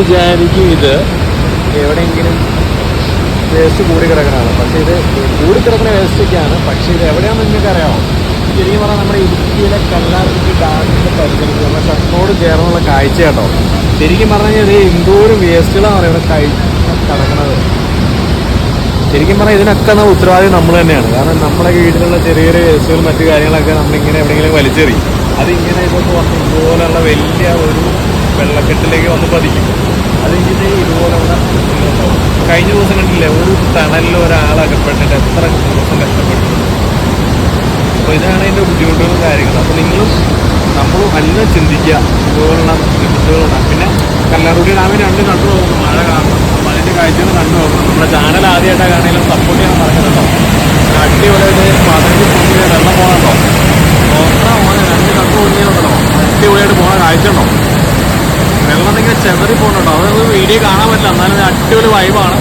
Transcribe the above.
വിചാരിക്കും ഇത് എവിടെയെങ്കിലും വേസ്റ്റ് കൂടി കിടക്കണതാണ്. പക്ഷേ ഇത് കൂടി കിടക്കുന്ന വേസ്റ്റൊക്കെയാണ്. പക്ഷേ ഇത് എവിടെയാണെന്ന് നിങ്ങൾക്ക് അറിയാമോ? ശരിക്കും പറഞ്ഞാൽ നമ്മുടെ ഇടുക്കിയിലെ കല്ലാർകുട്ടി ഡാമിൻ്റെ പരിസരത്ത് നമ്മുടെ ഷട്ടോട് ചേർന്നുള്ള കാഴ്ച കേട്ടോ. ശരിക്കും പറഞ്ഞു കഴിഞ്ഞാൽ ഇത് എന്തോരം വേസ്റ്റുകളാണ് പറയുന്നത് കിടക്കുന്നത്. ശരിക്കും പറഞ്ഞാൽ ഇതിനൊക്കെ നമ്മൾ ഉത്തരവാദി നമ്മൾ തന്നെയാണ്. കാരണം നമ്മുടെ വീട്ടിലുള്ള ചെറിയ ചെറിയ വേസ്റ്റുകൾ മറ്റു കാര്യങ്ങളൊക്കെ നമ്മളിങ്ങനെ എവിടെയെങ്കിലും വലിച്ചെറിയും. അതിങ്ങനെ ഇതൊക്കെ വന്ന് ഇതുപോലെയുള്ള വലിയ ഒരു വെള്ളക്കെട്ടിലേക്ക് വന്ന് പതിക്കും. അതിങ്ങനെ ഇതുപോലെയുള്ള ഉണ്ടാവും. കഴിഞ്ഞ ദിവസം കണ്ടില്ലേ, ഒരു തണലിൽ ഒരാളകപ്പെട്ടിട്ട് എത്ര ദിവസം കഷ്ടപ്പെട്ടു. അപ്പോൾ ഇതാണ് അതിൻ്റെ ബുദ്ധിമുട്ടുകളും കാര്യങ്ങളും. അപ്പോൾ നിങ്ങളും നമ്മളും എല്ലാം ചിന്തിക്കുക. ഇതുപോലുള്ള ബുദ്ധിമുട്ടുകളുണ്ടാകും. പിന്നെ കല്ലാർകുട്ടി ഡാമിന് രണ്ട് കണ്ടു നോക്കണം, മഴ കാണണം. അപ്പോൾ അതിൻ്റെ കാഴ്ചകൾ കണ്ടു നോക്കണം. നമ്മുടെ ചാനൽ ആദ്യമായിട്ടാണ് കാണുന്നതിലും സപ്പോർട്ട് ചെയ്യാൻ പറയുന്നുണ്ടോ. അടിപൊളിയായിട്ട് 15 ഫുട്ടിൽ വെള്ളം പോകണല്ലോ. നോക്കണം മോനെ, രണ്ട് കണ്ടു ഒന്നിയുണ്ടല്ലോ, അടിപൊളിയായിട്ട് പോകണ കാഴ്ച ഉണ്ടോ. വെള്ളം ഇങ്ങനെ ചെതറി പോകണുണ്ടോ. അതൊന്നും വീഡിയോ കാണാൻ പറ്റില്ല, എന്നാലും അടിപൊളി വൈബാണ്.